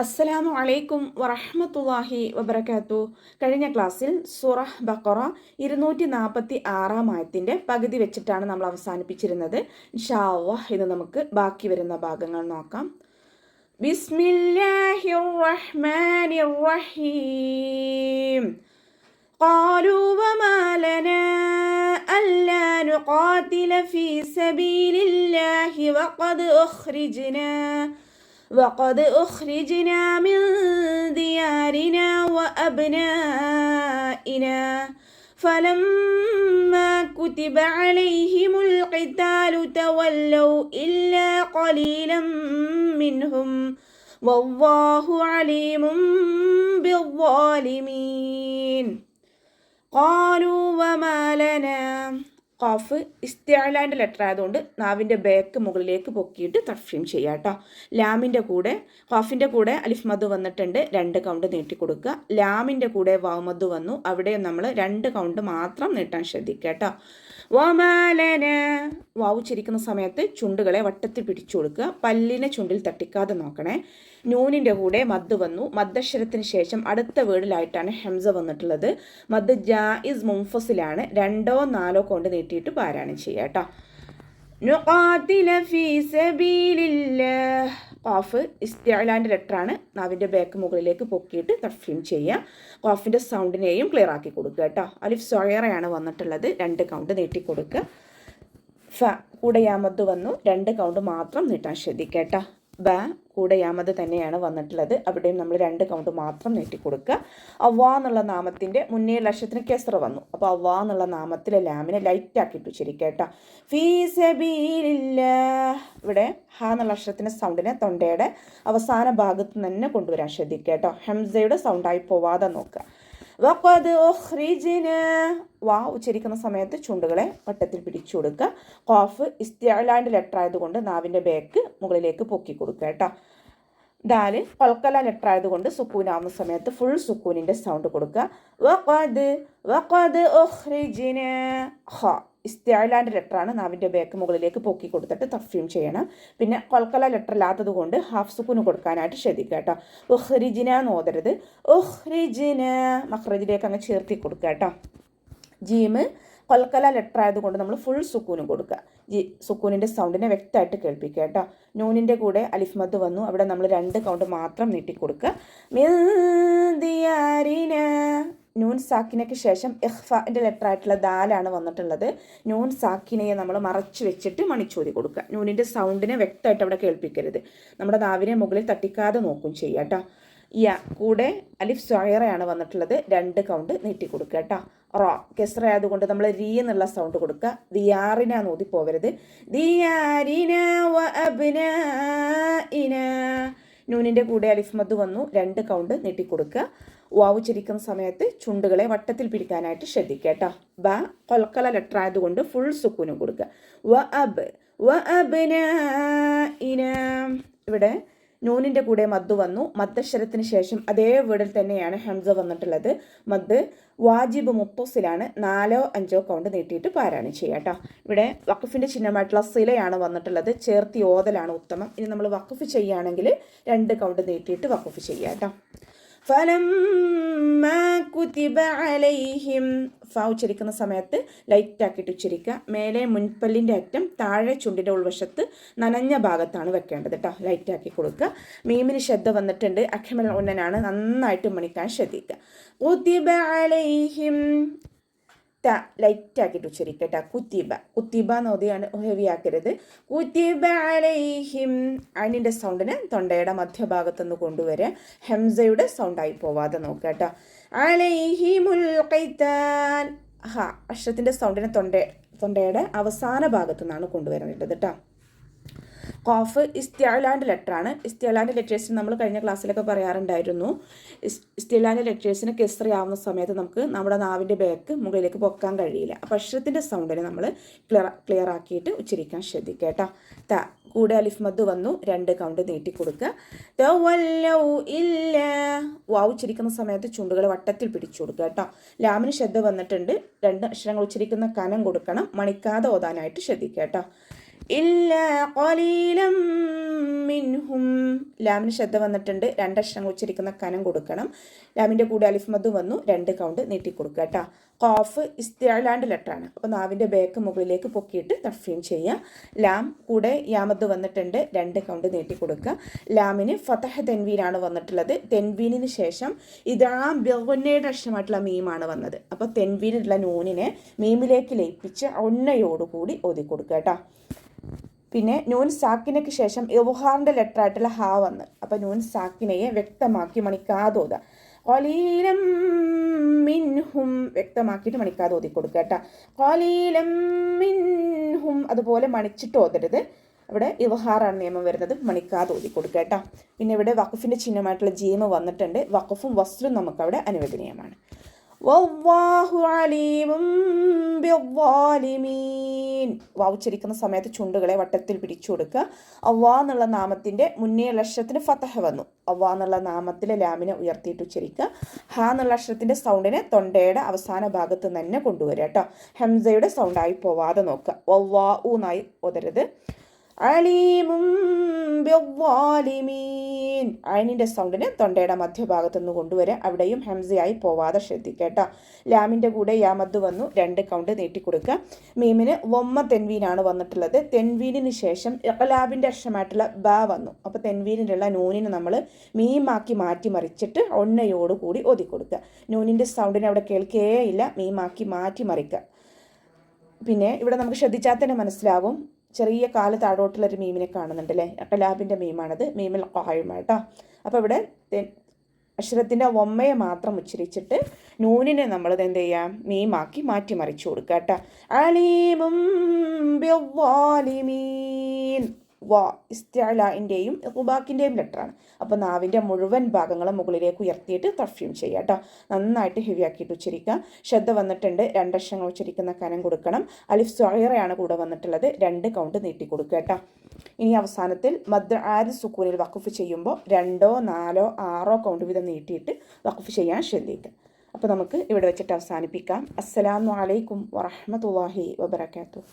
അസ്സലാമു അലൈക്കും വറഹ്മത്തുള്ളാഹി വബറകാത്തു. കഴിഞ്ഞ ക്ലാസ്സിൽ സൂറഹ് ബഖറ 246 ആയത്തിൻ്റെ പകുതി വെച്ചിട്ടാണ് നമ്മൾ അവസാനിപ്പിച്ചിരുന്നത്. ഇൻഷാ അല്ലാഹ് ഇന്ന് നമുക്ക് ബാക്കി വരുന്ന ഭാഗങ്ങൾ നോക്കാം. ബിസ്മില്ലാഹിർ റഹ്മാനിർ റഹീം. قالوا وما لنا ألا نقاتل في سبيل الله وقد أخرجنا من ديارنا وأبنائنا فلما كتب عليهم القتال تولوا إلا قليلا منهم والله عليم بالظالمين. قالوا وما لنا. ഖാഫ് ഇസ്തിഅലാൻ്റെ ലെറ്റർ ആയതുകൊണ്ട് നാവിൻ്റെ ബേക്ക് മുകളിലേക്ക് പൊക്കിയിട്ട് തർഫീം ചെയ്യുക കേട്ടോ. ലാമിൻ്റെ കൂടെ ഖാഫിൻ്റെ കൂടെ അലിഫ് മദ് വന്നിട്ടുണ്ട്, 2 കൗണ്ട് നീട്ടി കൊടുക്കുക. ലാമിൻ്റെ കൂടെ വാവ് മദ് വന്നു, അവിടെ നമ്മൾ 2 കൗണ്ട് മാത്രം നീട്ടാൻ ശ്രദ്ധിക്കുക കേട്ടോ. വമാലന വാവ് ഉച്ചരിക്കുന്ന സമയത്ത് ചുണ്ടുകളെ വട്ടത്തിൽ പിടിച്ചു കൊടുക്കുക, പല്ലിനെ ചുണ്ടിൽ തട്ടിക്കാതെ നോക്കണേ. നൂനിൻ്റെ കൂടെ മദ് വന്നു, മദ്ദക്ഷരത്തിന് ശേഷം അടുത്ത വേർഡിലായിട്ടാണ് ഹംസ വന്നിട്ടുള്ളത്. മദ് ജായിസ് മുൻഫസിലാണ്, 2ഓ 4ഓ കൊണ്ട് നീട്ടിയിട്ട് പാരായണം ചെയ്യുക കേട്ടോ. നുഖാതില ഫീ സബീലില്ലാഹ്. ഖാഫ് ഇസ്തിഅലാൻ്റെ ലെറ്ററാണ്, നാവിൻ്റെ ബേക്ക് മുകളിലേക്ക് പൊക്കിയിട്ട് തർഫീം ചെയ്യുക. ഖാഫിൻ്റെ സൗണ്ടിനെയും ക്ലിയർ ആക്കി കൊടുക്കുക കേട്ടോ. അലിഫ് സൊയറയാണ് വന്നിട്ടുള്ളത്, 2 കൗണ്ട് നീട്ടി കൊടുക്കുക. ഫ കൂടെ യാമദ് വന്നു, 2 കൗണ്ട് മാത്രം നീട്ടാൻ ശ്രദ്ധിക്കുക കേട്ടോ. ബ കൂടെ യാമദ് തന്നെയാണ് വന്നിട്ടുള്ളത്, അവിടെയും നമ്മൾ 2 കൗണ്ട് മാത്രം നീട്ടി കൊടുക്കുക. അവ്വാ എന്നുള്ള നാമത്തിൻ്റെ മുന്നേ ലക്ഷത്തിന് കെസ്റ വന്നു, അപ്പോൾ അവ്വാ എന്നുള്ള നാമത്തിലെ ലാമിനെ ലൈറ്റ് ആക്കിയിട്ട് ഉച്ചരിക്കുക കേട്ടോ. ഫീ സബീലില്ലാഹ്. ഇവിടെ ഹ എന്നുള്ള അക്ഷരത്തിൻ്റെ സൗണ്ടിനെ തൊണ്ടയുടെ അവസാന ഭാഗത്ത് തന്നെ കൊണ്ടുവരാൻ ശ്രദ്ധിക്കുക കേട്ടോ. ഹംസയുടെ സൗണ്ടായി പോവാതെ നോക്കുക. വഖദ് ഉഖ്രിജ്ന. വാ ഉച്ചരിക്കുന്ന സമയത്ത് ചുണ്ടുകളെ വട്ടത്തിൽ പിടിച്ചു കൊടുക്കുക. ഖാഫ് ഇസ്തിഅലാൻ്റെ ലെറ്റർ ആയതുകൊണ്ട് നാവിൻ്റെ ബേക്ക് മുകളിലേക്ക് പൊക്കി കൊടുക്കുക കേട്ടോ. ദാല് ഖൽഖല ലെറ്റർ ആയതുകൊണ്ട് സുക്കൂനാവുന്ന സമയത്ത് ഫുൾ സുക്കൂനിൻ്റെ സൗണ്ട് കൊടുക്കുക. വഖദ് ഉഖ്രിജ്ന. ഹ ഇസ്തിഅലാൻ്റെ ലെറ്ററാണ്, നാവിൻ്റെ ബേക്ക് മുകളിലേക്ക് പൊക്കി കൊടുത്തിട്ട് തഫീം ചെയ്യണം. പിന്നെ ഖൽഖല ലെറ്റർ ഇല്ലാത്തത് കൊണ്ട് ഹാഫ് സുക്കൂന് കൊടുക്കാനായിട്ട് ശ്രദ്ധിക്കുക കേട്ടോ. ഉഖ്രിജ്ന എന്ന് ഓതരുത്, ഉഖ്രിജ്ന മഖ്റജിലേക്ക് അങ്ങ് ചേർത്തി കൊടുക്കുക കേട്ടോ. ജീമ് ഖൽഖല ലെറ്റർ ആയതുകൊണ്ട് നമ്മൾ ഫുൾ സുക്കൂനും കൊടുക്കുക. സുക്കൂനിൻ്റെ സൗണ്ടിനെ വ്യക്തമായിട്ട് കേൾപ്പിക്കുക കേട്ടോ. നൂനിൻ്റെ കൂടെ അലിഫ് മദ് വന്നു, അവിടെ നമ്മൾ 2 കൗണ്ട് മാത്രം നീട്ടിക്കൊടുക്കുക. മിൻ ദിയാരിന. നൂൻ സാക്കിനയ്ക്ക് ശേഷം ഇഖ്ഫാൻ്റെ ലെറ്റർ ആയിട്ടുള്ള ദാലാണ് വന്നിട്ടുള്ളത്. നൂൻ സാക്കിനയെ നമ്മൾ മറച്ചു വെച്ചിട്ട് മണിച്ചോതി കൊടുക്കുക. നൂനിൻ്റെ സൗണ്ടിനെ വ്യക്തമായിട്ട് അവിടെ കേൾപ്പിക്കരുത്, നമ്മുടെ നാവിനെ മുകളിൽ തട്ടിക്കാതെ നോക്കും ചെയ്യുക കേട്ടോ. യ കൂടെ അലിഫ് സൊയറയാണ് വന്നിട്ടുള്ളത്, 2 കൗണ്ട് നീട്ടി കൊടുക്കുക കേട്ടോ. റോ കെസ്റ ആയതുകൊണ്ട് നമ്മൾ രീ എന്നുള്ള സൗണ്ട് കൊടുക്കുക. ദിയാറിന നോതി പോകരുത്. ദിയാരിന വ അബ്നാഇന. നൂനിൻ്റെ കൂടെ അലിഫ് മദ് വന്നു, 2 കൗണ്ട് നീട്ടി കൊടുക്കുക. വാവ് ഉച്ചരിക്കുന്ന സമയത്ത് ചുണ്ടുകളെ വട്ടത്തിൽ പിടിക്കാനായിട്ട് ശ്രദ്ധിക്കുക കേട്ടോ. ബ ഖൽഖല ലെറ്റർ ആയതുകൊണ്ട് ഫുൾ സുക്കൂനും കൊടുക്കുക. വ അബ്നാഇന. ഇവിടെ നൂനിൻ്റെ കൂടെ മദ് വന്നു, മദ്ദക്ഷരത്തിന് ശേഷം അതേ വേർഡിൽ തന്നെയാണ് ഹംസ വന്നിട്ടുള്ളത്. മദ് വാജിബ് മുത്തസിലാണ്, 4ഓ 5ഓ കൗണ്ട് നീട്ടിയിട്ട് പാരായണം ചെയ്യുക കേട്ടോ. ഇവിടെ വഖഫിൻ്റെ ചിഹ്നമായിട്ടുള്ള സിലയാണ് വന്നിട്ടുള്ളത്, ചേർത്തി ഓതലാണ് ഉത്തമം. ഇനി നമ്മൾ വഖഫ് ചെയ്യുകയാണെങ്കിൽ 2 കൗണ്ട് നീട്ടിയിട്ട് വഖഫ് ചെയ്യുക കേട്ടോ. ഫലമ്മ കുതിബ അലൈഹിം. ഫ ഉച്ചരിക്കുന്ന സമയത്ത് ലൈറ്റ് ആക്കിയിട്ട് ഉച്ചരിക്കുക. മേലെ മുൻപല്ലിൻ്റെ അറ്റം താഴെ ചുണ്ടിൻ്റെ ഉൾവശത്ത് നനഞ്ഞ ഭാഗത്താണ് വെക്കേണ്ടത് കേട്ടോ. ലൈറ്റ് ആക്കി കൊടുക്കുക. മീമിന് ശ്രദ്ധ വന്നിട്ടുണ്ട്, അഖമൽ ഉന്നനാണ്, നന്നായിട്ട് മണിക്കാൻ ശ്രദ്ധിക്കുക. കുതിബ അലൈഹിം. ത ലൈറ്റ് ആക്കിയിട്ട് ഉച്ചരിക്കുക കേട്ടോ. കുത്തിബ കുത്തിബ നോദിയാണ്, ഹെവി ആക്കരുത്. കുത്തിബ അലൈഹിം. അനിൻ്റെ സൗണ്ടിന് തൊണ്ടയുടെ മധ്യഭാഗത്തുനിന്ന് കൊണ്ടുവരിക, ഹംസയുടെ സൗണ്ടായി പോവാതെ നോക്കുക കേട്ടോ. അലൈഹിമുൽ ഖിതാൽ. ഹ അക്ഷരത്തിൻ്റെ സൗണ്ടിനെ തൊണ്ടയുടെ അവസാന ഭാഗത്തു നിന്നാണ് കൊണ്ടുവരേണ്ടത് കേട്ടോ. ഖാഫ് ഇസ്തിഅലാൻ്റെ ലെറ്ററാണ്. ഇസ്തിഅലാൻ്റെ ലെറ്റേഴ്സിന് നമ്മൾ കഴിഞ്ഞ ക്ലാസ്സിലൊക്കെ പറയാറുണ്ടായിരുന്നു. ഇസ്തിഅലാൻ്റെ ലെറ്റേഴ്സിന് കെസ്റയാവുന്ന സമയത്ത് നമുക്ക് നമ്മുടെ നാവിൻ്റെ ബേക്ക് മുകളിലേക്ക് പൊക്കാൻ കഴിയില്ല. അപ്പോൾ അക്ഷരത്തിൻ്റെ സൗണ്ടിനെ നമ്മൾ ക്ലിയർ ആക്കിയിട്ട് ഉച്ചരിക്കാൻ ശ്രദ്ധിക്കുക കേട്ടോ. ത കൂടെ അലിഫ് മദ് വന്നു, 2 കൗണ്ട് നീട്ടി കൊടുക്കുക. തവല്ലൗ ഇല്ല. വാവ് ഉച്ചരിക്കുന്ന സമയത്ത് ചുണ്ടുകൾ വട്ടത്തിൽ പിടിച്ചു കൊടുക്കുക കേട്ടോ. ലാമിന് ശ്രദ്ധ വന്നിട്ടുണ്ട്, 2 അക്ഷരങ്ങൾ ഉച്ചരിക്കുന്ന കനം കൊടുക്കണം, മണിക്കാതെ ഓതാനായിട്ട് ശ്രദ്ധിക്കുക കേട്ടോ. ഇല്ലാ ഖലീലം മിൻഹും. ലാമിന് ശ്രദ്ധ വന്നിട്ടുണ്ട്, രണ്ടക്ഷരങ്ങൾ ഉച്ചരിക്കുന്ന കനം കൊടുക്കണം. ലാമിൻ്റെ കൂടെ അലിഫ് മദ് വന്നു, 2 കൗണ്ട് നീട്ടി കൊടുക്കുക കേട്ടോ. ഖാഫ് ഇസ്തിഅലാൻ്റെ ലെറ്ററാണ്, അപ്പോൾ നാവിൻ്റെ ബേക്ക് മുകളിലേക്ക് പൊക്കിയിട്ട് തഫ്ഹീം ചെയ്യുക. ലാം കൂടെ യാമദ് വന്നിട്ടുണ്ട്, 2 കൗണ്ട് നീട്ടി കൊടുക്കുക. ലാമിന് ഫതഹ് തെൻവീനാണ് വന്നിട്ടുള്ളത്. തെൻവീനിന് ശേഷം ഇദാം ബിഗുന്നയുടെ അക്ഷരമായിട്ടുള്ള മീമാണ് വന്നത്. അപ്പോൾ തെൻവീനുള്ള നൂനിനെ മീമിലേക്ക് ലയിപ്പിച്ച് ഒന്നയോടുകൂടി ഓതി കൊടുക്കുക കേട്ടോ. പിന്നെ നൂൻ സാക്കിനയ്ക്ക് ശേഷം ഇദ്ഹാറിൻ്റെ ലെറ്ററായിട്ടുള്ള ഹാ വന്ന്, അപ്പോൾ നൂൻ സാക്കിനയെ വ്യക്തമാക്കി മണിക്കാതെ ഓതുക. ഖലീലം മിൻഹും വ്യക്തമാക്കിയിട്ട് മണിക്കാതെ ഓതി കൊടുക്കുക കേട്ടോ. ഖലീലം മിൻഹും അതുപോലെ മണിച്ചിട്ട് ഓതരുത്. അവിടെ ഇദ്ഹാറാണ് നിയമം വരുന്നത്, മണിക്കാതെ ഓതി കൊടുക്കുക കേട്ടോ. പിന്നെ ഇവിടെ വഖഫിൻ്റെ ചിഹ്നമായിട്ടുള്ള ജീമ വന്നിട്ടുണ്ട്. വഖഫും വസ്ലും നമുക്കവിടെ അനുവദനീയമാണ്. വല്ലാഹു അലീമും ബിദ്ദാലിമീൻ. വാവ് ഉച്ചരിക്കുന്ന സമയത്ത് ചുണ്ടുകളെ വട്ടത്തിൽ പിടിച്ചു കൊടുക്കുക. അള്ളാ എന്നുള്ള നാമത്തിൻ്റെ മുന്നേ അക്ഷരത്തിന് ഫതഹ് വന്നു. അള്ളാ എന്നുള്ള നാമത്തിലെ ലാമിനെ ഉയർത്തിയിട്ട് ഉച്ചരിക്കുക. ഹ എന്നുള്ള അക്ഷരത്തിൻ്റെ സൗണ്ടിനെ തൊണ്ടയുടെ അവസാന ഭാഗത്ത് തന്നെ കൊണ്ടുവരിക കേട്ടോ. ഹംസയുടെ സൗണ്ടായി പോവാതെ നോക്കുക. വല്ലാഹു എന്നായി ഓതരുത്. അലീമും ബിദ്ദാലിമീൻ. അയിനിൻ്റെ സൗണ്ടിന് തൊണ്ടയുടെ മധ്യഭാഗത്തു നിന്ന് കൊണ്ടുവരിക. അവിടെയും ഹംസയായി പോവാതെ ശ്രദ്ധിക്കേട്ടോ. ലാമിൻ്റെ കൂടെ യാമദ് വന്നു, 2 കൗണ്ട് നീട്ടിക്കൊടുക്കുക. മീമിന് വമ്മ തെൻവീനാണ് വന്നിട്ടുള്ളത്. തെൻവീനിന് ശേഷം ഇഖ്ലാബിൻ്റെ അക്ഷരമായിട്ടുള്ള ബ വന്നു. അപ്പോൾ തെൻവീനിലുള്ള നൂനിന് നമ്മൾ മീമാക്കി മാറ്റി മറിച്ചിട്ട് ഒന്നയോടുകൂടി ഓതി കൊടുക്കുക. നൂനിൻ്റെ സൗണ്ടിനെ അവിടെ കേൾക്കുകയില്ല, മീമാക്കി മാറ്റി മറിക്കുക. പിന്നെ ഇവിടെ നമുക്ക് ശ്രദ്ധിച്ചാൽ തന്നെ മനസ്സിലാകും, ചെറിയ കാല് താഴോട്ടുള്ളൊരു മീമിനെ കാണുന്നുണ്ട് അല്ലേ, ഇഖ്ലാബിൻ്റെ മീമാണത്, മീമിൽ ഖായിമ കേട്ടോ. അപ്പോൾ ഇവിടെ അക്ഷരത്തിൻ്റെ ഒമ്മയെ മാത്രം ഉച്ചരിച്ചിട്ട് നൂനിനെ നമ്മളത് എന്ത് ചെയ്യാം, മീമാക്കി മാറ്റി മറിച്ചു കൊടുക്കുക കേട്ടോ. അലീമും ബിദ്ദാലിമീൻ. വാ ഇസ്തിഅലാഇൻ്റെയും ഇഖ്ബാക്കിൻ്റെയും ലെറ്ററാണ്. അപ്പോൾ നാവിൻ്റെ മുഴുവൻ ഭാഗങ്ങളും മുകളിലേക്ക് ഉയർത്തിയിട്ട് തഫ്ഹീം ചെയ്യുക കേട്ടോ. നന്നായിട്ട് ഹെവിയാക്കിയിട്ട് ഉച്ചരിക്കുക. ശ്രദ്ധ വന്നിട്ടുണ്ട്, 2 അക്ഷരങ്ങൾ ഉച്ചരിക്കുന്ന കനം കൊടുക്കണം. അലിഫ് സ്വഗീറയാണ് കൂടെ വന്നിട്ടുള്ളത്, 2 കൗണ്ട് നീട്ടി കൊടുക്കുക കേട്ടോ. ഇനി അവസാനത്തിൽ മദ് ആരി സുക്കൂനിൽ വഖഫ് ചെയ്യുമ്പോൾ 2, 4, 6 കൗണ്ട് വീതം നീട്ടിയിട്ട് വഖഫ് ചെയ്യാൻ ശ്രദ്ധിക്കുക. അപ്പോൾ നമുക്ക് ഇവിടെ വെച്ചിട്ട് അവസാനിപ്പിക്കാം. അസ്സലാമു അലൈക്കും വറഹ്മത്തുള്ളാഹി വബറകാതുഹു.